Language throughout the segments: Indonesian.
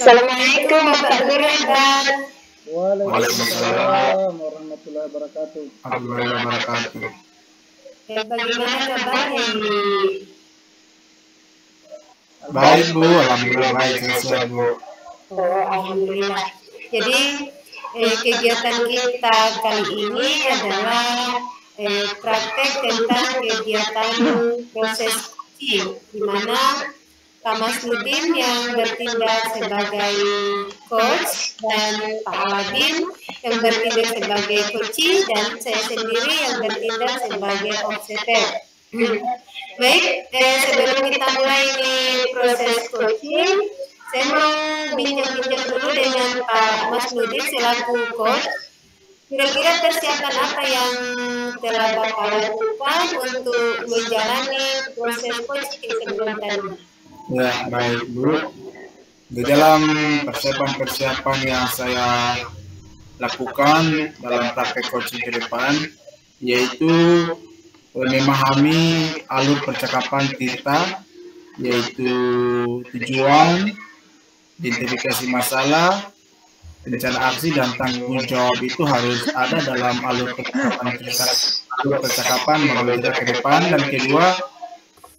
Assalamualaikum Bapak Guru Hebat. Waalaikumsalam warahmatullahi wabarakatuh. Alhamdulillah wabarakatuh. Bagaimana kabarnya ini? Baik Bu, alhamdulillah baik, sehat Bu. Alhamdulillah. Jadi kegiatan kita kali ini adalah praktek tentang kegiatan proses coaching, di mana Pak Masnudin yang bertindak sebagai coach dan Pak Aladin yang bertindak sebagai coaching dan saya sendiri yang bertindak sebagai observer. Baik, sebelum kita mulai ini proses coaching, saya mau bincang-bincang dulu dengan Pak Masnudin selaku coach. Kira-kira persiapan apa yang telah Bapak lakukan untuk menjalani proses coaching sebelum tadi? Ya, baik Bu. Di dalam persiapan-persiapan yang saya lakukan dalam praktek coaching ke depan, yaitu memahami alur percakapan kita, yaitu tujuan, identifikasi masalah, rencana aksi, dan tanggung jawab itu harus ada dalam alur percakapan melalui ke depan. Dan kedua,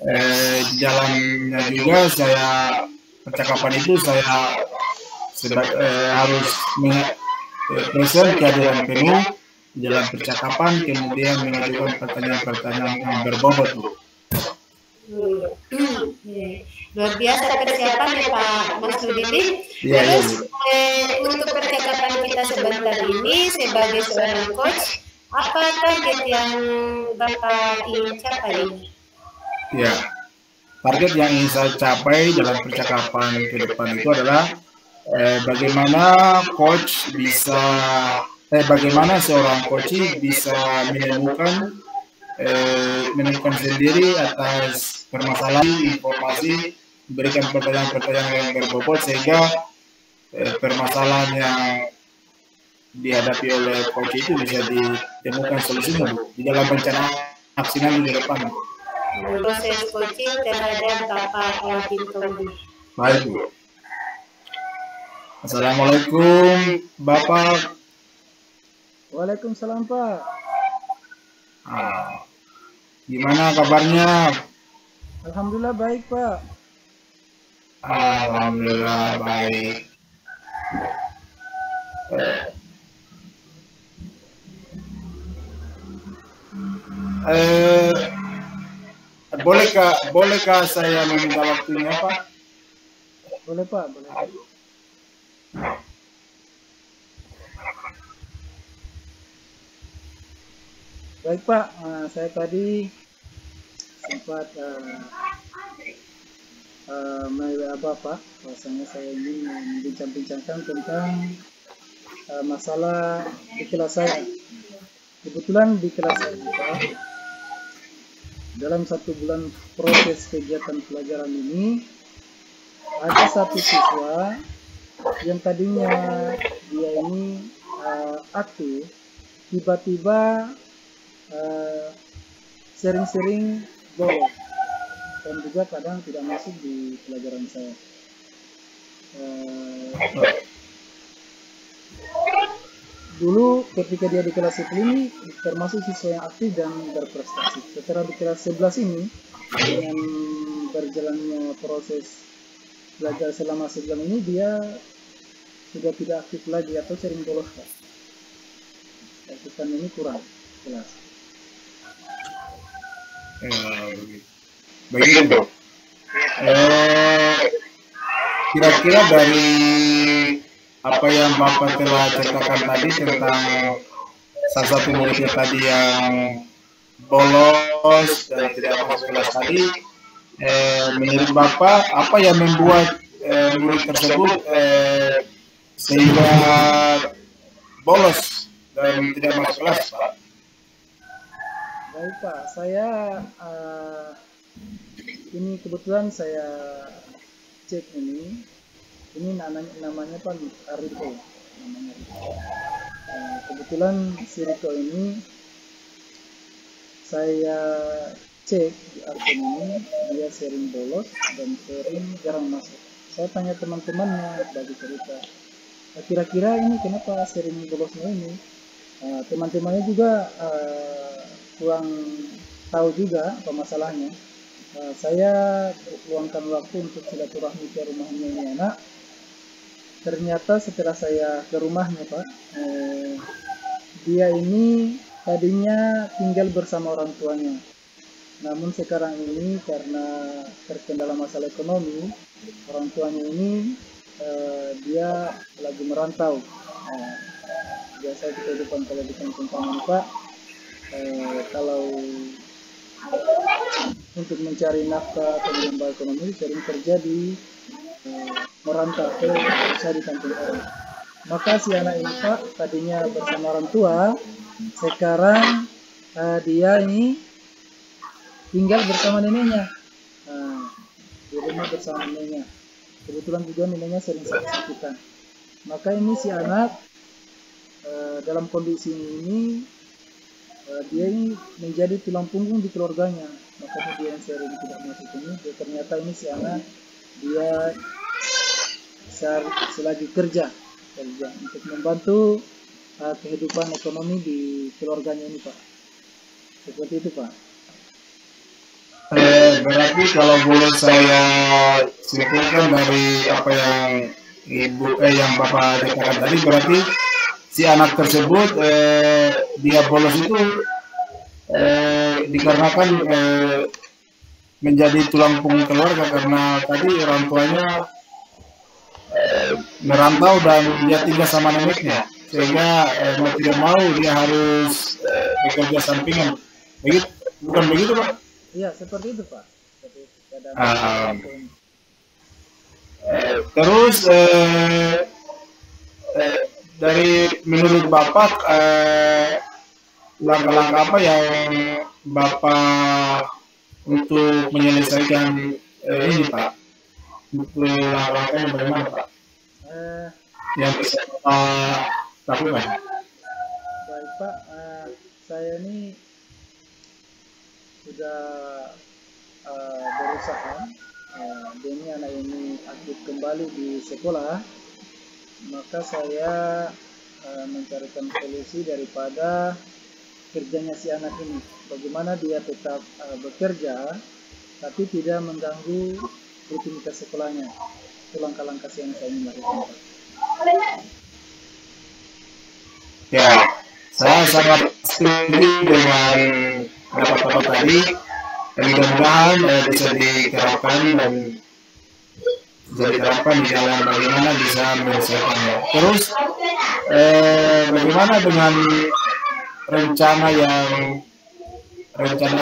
di dalamnya juga percakapan itu saya harus present kehadiran penuh di dalam percakapan, kemudian mengajukan pertanyaan-pertanyaan yang berbobot Bu. Luar biasa persiapan ya Pak Masnudin. Terus untuk percakapan kita sebentar ini sebagai seorang coach, apa target yang Bapak ingin capai? Ya, target yang ingin saya capai dalam percakapan ke depan itu adalah bagaimana seorang coach bisa menemukan sendiri atas permasalahan informasi, memberikan pertanyaan-pertanyaan yang berbobot sehingga permasalahan yang dihadapi oleh coach itu bisa ditemukan solusinya Bu, di dalam rencana aksi nanti di depan. Proses coaching terhadap Bapak Aladin Tombi. Baik Bu. Assalamualaikum Bapak. Waalaikumsalam Pak. Gimana kabarnya? Alhamdulillah baik Pak. Alhamdulillah baik. Bolehkah saya meminta waktunya Pak? Boleh Pak, boleh. Baik Pak, saya tadi sempat melalui Bapak, bahwasanya saya ingin membincang-bincangkan tentang masalah di kelas saya. Kebetulan di kelas saya dalam 1 bulan proses kegiatan pelajaran ini ada satu siswa yang tadinya dia ini aktif, tiba-tiba sering-sering bolos dan juga kadang tidak masuk di pelajaran saya. Dulu ketika dia di kelas 10 ini termasuk siswa yang aktif dan berprestasi. Setelah di kelas 11 ini, dengan berjalannya proses belajar selama sebulan ini, dia sudah tidak aktif lagi atau sering bolos. Aktifan ini kurang jelas. Begitu. Kira-kira dari apa yang Bapak telah ceritakan tadi tentang salah satu muridnya tadi yang bolos dan tidak masuk kelas tadi, menurut Bapak apa yang membuat murid tersebut sehingga bolos dan tidak masuk kelas Pak? Baik Pak, saya ini kebetulan saya cek ini namanya Pak Riko namanya. Kebetulan si Riko ini saya cek di akun ini dia sering bolos dan sering jarang masuk. saya tanya teman-temannya, bagi cerita. Kira-kira ini kenapa sering bolosnya ini? Teman-temannya juga kurang tahu juga apa masalahnya. Saya luangkan waktu untuk silaturahmi ke rumahnya ini anak. Ternyata setelah saya ke rumahnya Pak, dia ini tadinya tinggal bersama orang tuanya. Namun sekarang ini karena terkendala masalah ekonomi, orang tuanya ini dia lagi merantau. Biasa kehidupan kalau di kampung kami Pak, kalau untuk mencari nafkah atau menambah ekonomi sering terjadi merantau ke usaha di kampung orang. Maka si anak ini Pak tadinya bersama orang tua, sekarang dia ini tinggal bersama neneknya. Di rumah bersama neneknya. Kebetulan juga neneknya sering sakit-sakitan. Maka ini si anak dalam kondisi ini dia ini menjadi tulang punggung di keluarganya. Makanya dia yang sering tidak masuk ini. Ternyata ini si anak dia selagi kerja untuk membantu kehidupan ekonomi di keluarganya ini Pak. Seperti itu Pak. Berarti kalau boleh saya simpulkan dari apa yang yang Bapak katakan tadi, berarti si anak tersebut dia bolos itu dikarenakan menjadi tulang punggung keluarga karena tadi orang tuanya merantau dan dia tinggal sama neneknya, sehingga mau tidak mau dia harus bekerja sampingan. Begitu, bukan begitu Pak? Iya, seperti itu Pak. Terus dari menurut Bapak langkah-langkah apa yang Bapak untuk menyelesaikan ini Pak? Untuk langkah-langkahnya bagaimana Pak? Yang bisa Bapak lakukan? Baik Pak, saya ini sudah berusaha demi anak ini aktif kembali di sekolah, maka saya mencarikan solusi daripada kerjanya si anak ini. Bagaimana dia tetap bekerja tapi tidak mengganggu rutinitas sekolahnya. Itu langkah-langkah yang saya ingin lakukan. Ya, saya sangat setuju dengan pendapat tadi. Mudah-mudahan bisa diterapkan dan di jalan bagaimana bisa menyelesaikannya. Terus bagaimana dengan rencana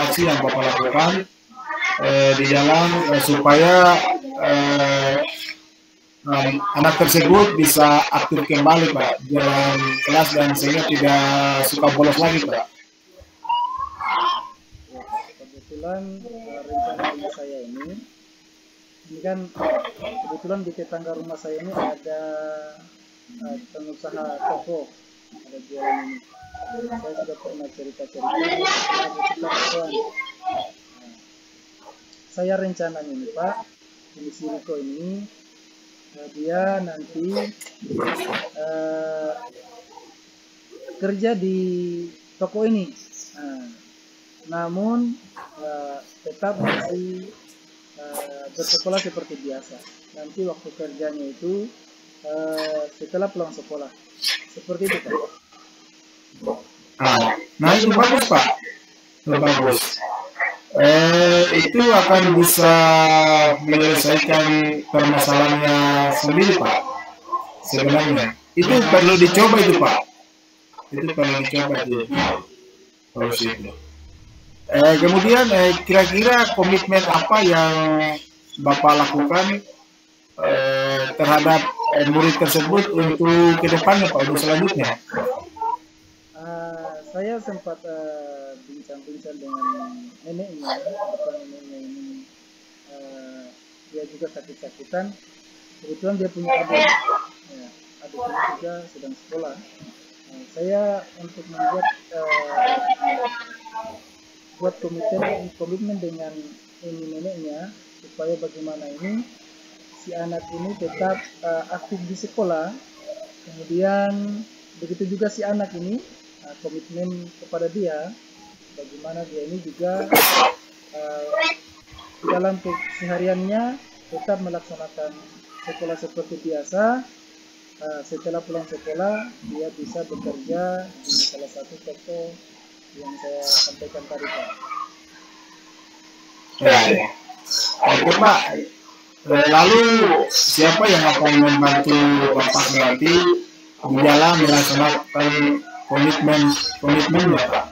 aksi yang Bapak lakukan di jalan supaya anak tersebut bisa aktif kembali Pak jalan kelas dan sehingga tidak suka bolos lagi Pak. Kebetulan rencana rumah saya ini kan kebetulan di tetangga rumah saya ini ada pengusaha toko, ada jualan ini. Saya sudah pernah cerita-cerita saya rencananya ini Pak, ini si Riko ini dia nanti kerja di toko ini, namun tetap masih bersekolah seperti biasa. Nanti waktu kerjanya itu setelah pulang sekolah, seperti itu Pak. Nah itu bagus Pak, itu bagus. Itu akan bisa menyelesaikan permasalahannya sendiri Pak. Sebenarnya itu perlu dicoba itu Pak. Itu perlu dicoba itu. Terus itu. Kemudian kira-kira komitmen apa yang Bapak lakukan terhadap murid tersebut untuk kedepannya Pak, untuk selanjutnya? Saya sempat bincang-bincang dengan neneknya, neneknya ini dia juga sakit-sakitan. Kebetulan dia punya adik, adiknya juga sedang sekolah. Saya untuk membuat komitmen dengan ini neneknya supaya bagaimana ini si anak ini tetap aktif di sekolah. Kemudian begitu juga si anak ini komitmen kepada dia, bagaimana dia ini juga dalam kesehariannya tetap melaksanakan sekolah seperti biasa. Setelah pulang sekolah dia bisa bekerja di salah satu toko yang saya sampaikan tadi, Pak. Ya. Oke, Pak. Lalu siapa yang akan membantu Bapak nanti di dalam melaksanakan komitmennya, Pak?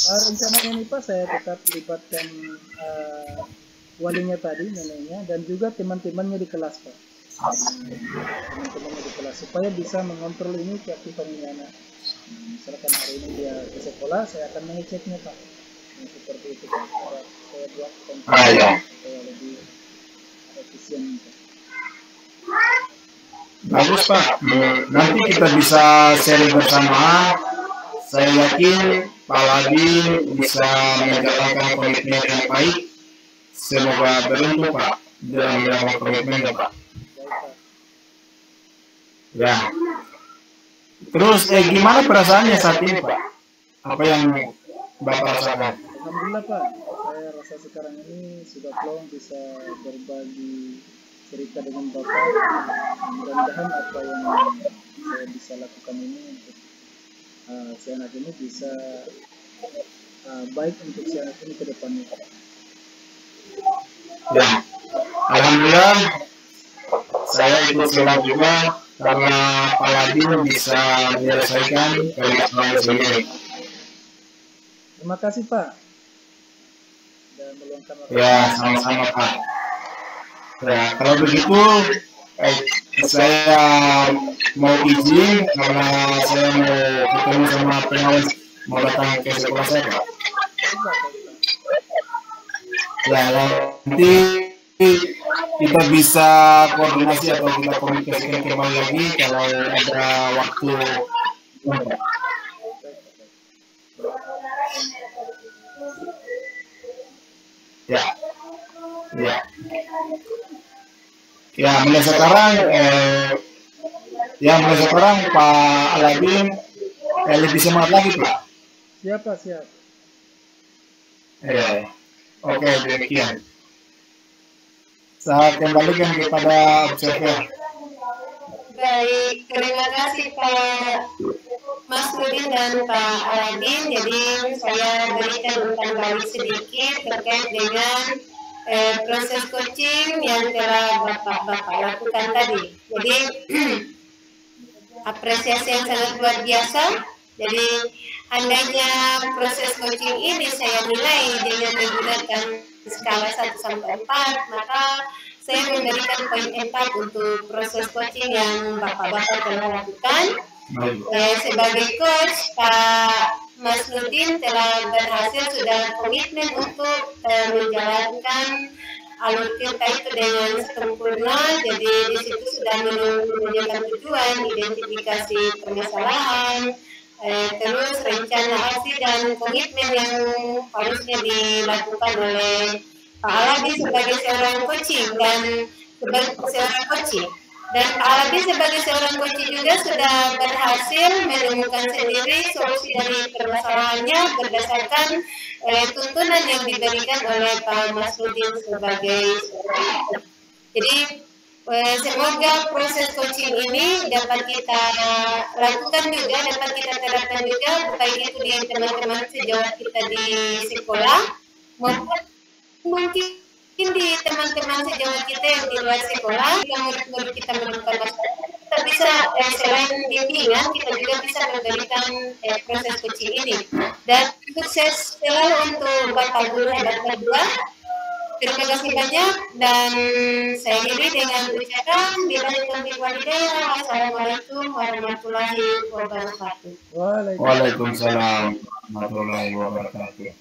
Rencananya ini, Pak, saya tetap libatkan walinya tadi, neneknya, dan juga teman-temannya di kelas, Pak. Teman-temannya di kelas supaya bisa mengontrol ini keaktifan ini anak. Misalkan hari ini dia ke sekolah, saya akan mengeceknya, Pak. Seperti itu, Pak. Saya buat kontrol supaya lebih efisien, Pak. Bagus, Pak. Nanti kita bisa sharing bersama. Saya yakin Pak Ladi bisa menjalankan komitmen yang baik. Semoga beruntung, Pak, dalam menjalankan komitmennya, Pak. Ya. Terus gimana perasaannya saat ini, Pak? Apa yang Bapak rasakan? Alhamdulillah, Pak. Saya rasa sekarang ini sudah plong bisa berbagi cerita dengan Bapak. Mudah-mudahan apa yang saya bisa lakukan ini untuk si anak ini bisa baik untuk si anak ini ke depannya. Ya. Alhamdulillah saya ikut senang juga karena Pak Ladi bisa menyelesaikan permasalahan sendiri. Terima kasih, Pak. Dan meluangkan waktu. Ya, sama-sama, Pak. Ya, kalau begitu saya mau izin karena saya mau ketemu sama pengawas mau datang ke sekolah saya, Pak. Ya, nanti kita bisa koordinasi atau kita komunikasikan kembali lagi kalau ada waktu. Ya, mulai sekarang Pak Aladin lebih semangat lagi, Pak. Siap. Oke, demikian. Saya kembalikan kepada observer. Baik, terima kasih Pak Mas Nudin dan Pak Aladin. Jadi saya berikan umpan balik sedikit terkait dengan proses coaching yang telah Bapak lakukan tadi. Jadi apresiasi yang sangat luar biasa. Jadi andainya proses coaching ini saya nilai dengan menggunakan skala 1-4, maka saya memberikan poin 4 untuk proses coaching yang Bapak-Bapak telah lakukan. Sebagai coach, Pak Mas Nudin telah berhasil sudah komitmen untuk menjalankan alur kita itu dengan sempurna. Jadi di situ sudah menunjukkan tujuan, identifikasi permasalahan, terus rencana aksi dan komitmen yang harusnya dilakukan oleh Pak Aladi sebagai seorang coaching dan seorang coaching. Dan Pak Aladi sebagai seorang coaching juga sudah berhasil menemukan sendiri solusi dari permasalahannya berdasarkan tuntunan yang diberikan oleh Pak Mas Nudin sebagai seorang. Jadi semoga proses coaching ini dapat kita lakukan juga, dapat kita terapkan juga, baik itu di teman-teman sejawat kita di sekolah maupun mungkin di teman-teman sejawat kita yang di luar sekolah, yang murid-murid kita melakukan kita bisa selain bimbingan, kita juga bisa memberikan proses coaching ini. Dan sukses selalu untuk Bapak Guru hebat kedua. Terima kasih banyak dan saya akhiri dengan ucapan Assalamualaikum warahmatullahi wabarakatuh. Waalaikumsalam warahmatullahi wabarakatuh.